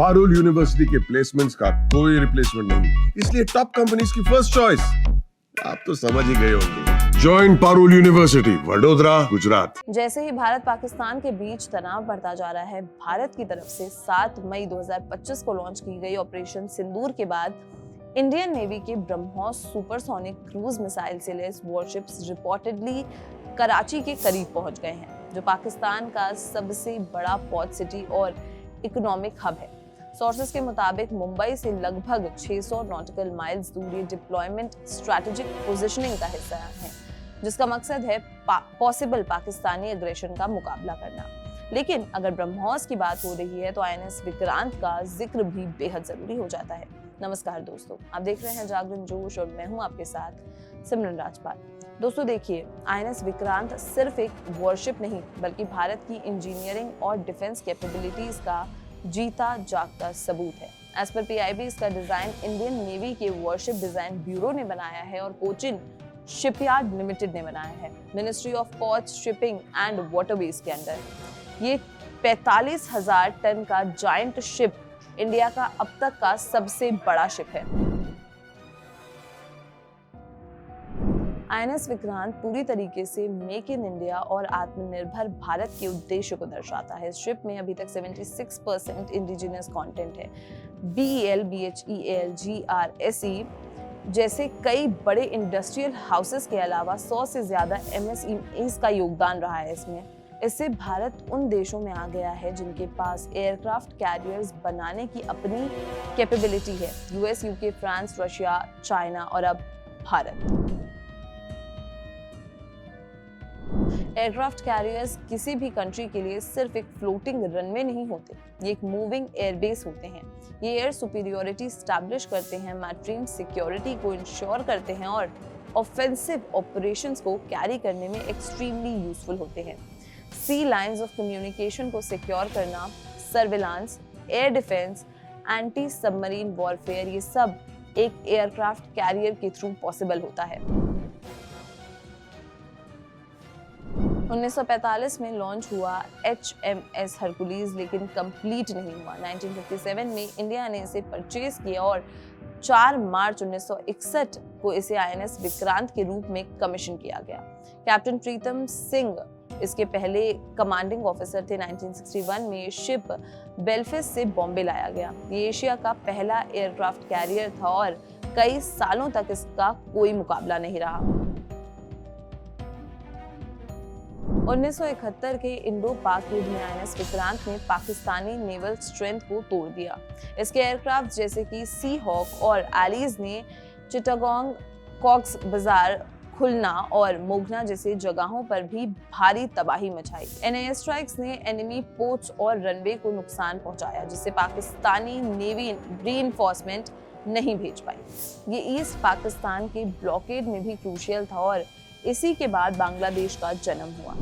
Parul university के placements का कोई रिप्लेसमेंट नहीं, इसलिए टॉप कंपनीज की फर्स्ट चॉइस। आप तो समझ ही गए होंगे। Join Parul university, Vadodara, Gujarat. जैसे ही भारत पाकिस्तान के बीच तनाव बढ़ता जा रहा है, भारत की तरफ से 7 मई 2025 को लॉन्च की गई ऑपरेशन सिंदूर के बाद इंडियन नेवी के ब्रह्मोस सुपरसोनिक क्रूज मिसाइल से लैस वॉरशिप्स रिपोर्टेडली कराची के करीब पहुंच गए हैं, जो पाकिस्तान का सबसे बड़ा पोर्ट सिटी और इकोनॉमिक हब है। सोर्सेस के मुताबिक मुंबई से लगभग 600 नॉटिकल माइल्स दूर ये डिप्लॉयमेंट स्ट्रैटेजिक पोजीशनिंग का हिस्सा है, जिसका मकसद है पॉसिबल पाकिस्तानी एग्रेशन का मुकाबला करना। लेकिन अगर ब्रह्मोस की बात हो रही है तो आईएनएस विक्रांत का जिक्र भी बेहद जरूरी हो जाता है। नमस्कार दोस्तों, आप देख रहे हैं जागरण जोश और मैं हूं आपके साथ सिमरन राजपाल। दोस्तों देखिए, आईएनएस विक्रांत सिर्फ एक वॉरशिप नहीं बल्कि भारत की इंजीनियरिंग और डिफेंस कैपेबिलिटीज का जीता जागता सबूत है। एज पर पीआईबी इसका डिजाइन इंडियन नेवी के वॉरशिप डिजाइन ब्यूरो ने बनाया है और कोचिन शिपयार्ड लिमिटेड ने बनाया है, ministry of ports, shipping and waterways के अंडर। ये 45,000 टन का जायंट शिप इंडिया का अब तक का सबसे बड़ा शिप है। आईएनएस विक्रांत पूरी तरीके से मेक इन इंडिया और आत्मनिर्भर भारत के उद्देश्य को दर्शाता है। इस शिप में अभी तक 76% इंडिजिनियस कंटेंट है। BEL, BHEAL, GRSE जैसे कई बड़े इंडस्ट्रियल हाउसेस के अलावा 100 से ज्यादा MSEs का योगदान रहा है इसमें। इससे भारत उन देशों में आ गया है जिनके पास एयरक्राफ्ट कैरियर्स बनाने की अपनी कैपेबिलिटी है। US, UK, France, Russia, China और अब भारत। एयरक्राफ्ट कैरियर्स किसी भी कंट्री के लिए सिर्फ एक फ्लोटिंग रनवे नहीं होते, ये एक मूविंग एयरबेस होते हैं। ये एयर सुपीरियोरिटी स्टैब्लिश करते हैं, मैरीटाइम सिक्योरिटी को इंश्योर करते हैं और ऑफेंसिव ऑपरेशंस को कैरी करने में एक्सट्रीमली यूजफुल होते हैं। सी लाइंस ऑफ कम्युनिकेशन को सिक्योर करना, surveillance, air defence, anti submarine warfare, ये सब एक एयरक्राफ्ट कैरियर के थ्रू पॉसिबल होता है। 1945 में लॉन्च हुआ HMS हरकुलीज, लेकिन कंप्लीट नहीं हुआ। 1957 में इंडिया ने इसे परचेज किया और 4 मार्च 1961 को इसे आईएनएस विक्रांत के रूप में कमीशन किया गया। कैप्टन प्रीतम सिंह इसके पहले कमांडिंग ऑफिसर थे। 1961 में ये शिप बेलफास्ट से बॉम्बे लाया गया। ये एशिया का पहला एयरक्राफ्ट कैरियर था और कई सालों तक इसका कोई मुकाबला नहीं रहा। 1971 के इंडो पाक युद्ध में आईएनएस विक्रांत ने पाकिस्तानी नेवल स्ट्रेंथ को तोड़ दिया। इसके एयरक्राफ्ट जैसे कि सी हॉक और एलीज ने चिटागोंग, कॉक्स बाजार, खुलना और मोगना जैसे जगहों पर भी भारी तबाही मचाई। इन एयर स्ट्राइक्स ने एनिमी पोर्ट्स और रनवे को नुकसान पहुंचाया, जिससे पाकिस्तानी नेवी रीइंफोर्समेंट नहीं भेज पाई। ये ईस्ट पाकिस्तान के ब्लॉकेड में भी क्रूशियल था और इसी के बाद बांग्लादेश का जन्म हुआ।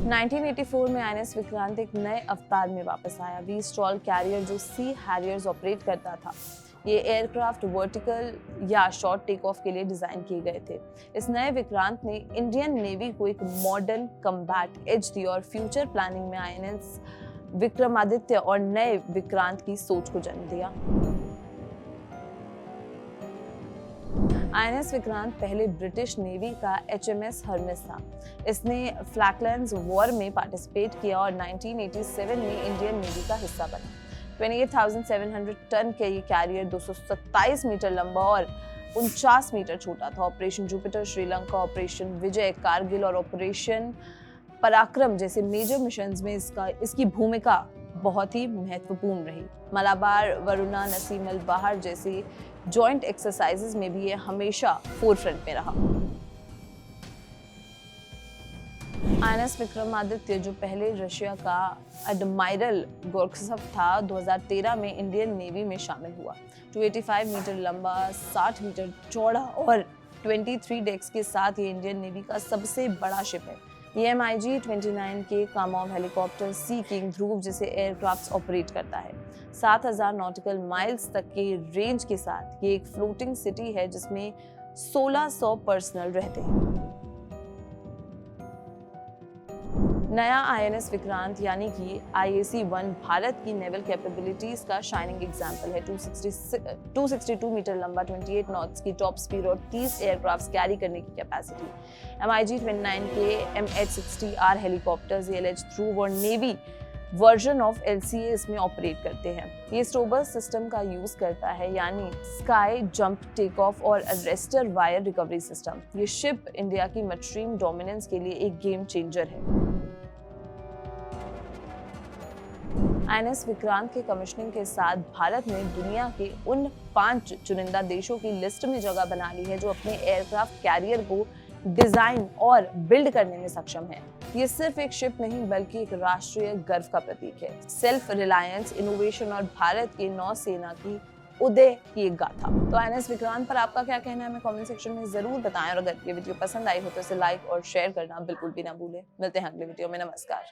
1984 में आईएनएस विक्रांत एक नए अवतार में वापस आया। वी-स्टॉल कैरियर जो सी हैरियर्स ऑपरेट करता था। ये एयरक्राफ्ट वर्टिकल या शॉर्ट टेक ऑफ के लिए डिजाइन किए गए थे। इस नए विक्रांत ने इंडियन नेवी को एक मॉडर्न कम्बैट एज दी और फ्यूचर प्लानिंग में आईएनएस विक्रमादित्य और नए विक्रांत की सोच को जन्म दिया। आईएनएस विक्रांत पहले ब्रिटिश नेवी का HMS हर्मिस था। इसने फ्लैकलैंड्स वॉर में पार्टिसिपेट किया और 1987 में इंडियन नेवी का हिस्सा बना। 28,700 टन के ये कैरियर 227 मीटर लंबा और 49 मीटर छोटा था। ऑपरेशन जुपिटर श्रीलंका, ऑपरेशन विजय कारगिल और ऑपरेशन पराक्रम जैसे मेजर मिशंस में इसकी भूमिका बहुत ही महत्वपूर्ण रही। मलाबार, वरुणा, नसीम अल बहार जैसी जॉइंट एक्सरसाइजेज में भी ये हमेशा फोरफ्रंट में रहा। आईएनएस विक्रमादित्य जो पहले रशिया का एडमायरल गोर्खसव था, 2013 में इंडियन नेवी में शामिल हुआ। 285 मीटर लंबा, 60 मीटर चौड़ा और 23 डेक्स के साथ ये इंडियन नेवी का सबसे बड़ा शिप है। ये MiG-29 के कामोव हेलीकॉप्टर, सी किंग, ध्रुव जैसे एयरक्राफ्ट ऑपरेट करता है। 7,000 नॉटिकल माइल्स तक के रेंज के साथ ये एक फ्लोटिंग सिटी है जिसमें 1600 पर्सनल रहते हैं। नया INS विक्रांत यानी कि IAC-1 भारत की नेवल कैपेबिलिटीज का शाइनिंग एग्जाम्पल है। 262 मीटर लंबा, 28 नॉट्स की टॉप स्पीड और 30 एयरक्राफ्ट कैरी करने की कैपेसिटी। MiG-29 के MH-60R हेलीकॉप्टर्स LH-3 और नेवी वर्जन ऑफ LCA इसमें ऑपरेट करते हैं। ये स्टोबर्स सिस्टम का यूज करता है, यानी स्काई जंप, टेक ऑफ और अरेस्टर वायर रिकवरी सिस्टम। ये शिप इंडिया की मरीन डोमिनेंस के लिए एक गेम चेंजर है। INS विक्रांत के कमिश्निंग के साथ भारत ने दुनिया के उन 5 चुनिंदा देशों की लिस्ट में जगह बना ली है जो अपने एयरक्राफ्ट कैरियर को डिजाइन और बिल्ड करने में सक्षम है। ये सिर्फ एक शिप नहीं बल्कि एक राष्ट्रीय गर्व का प्रतीक है। सेल्फ रिलायंस, इनोवेशन और भारत की नौसेना की उदय की एक गाथा। तो INS विक्रांत पर आपका क्या कहना है, हमें कमेंट सेक्शन में जरूर बताएं और अगर ये वीडियो पसंद आई हो तो इसे लाइक और शेयर करना बिल्कुल भी ना भूलें। मिलते हैं अगले वीडियो में। नमस्कार।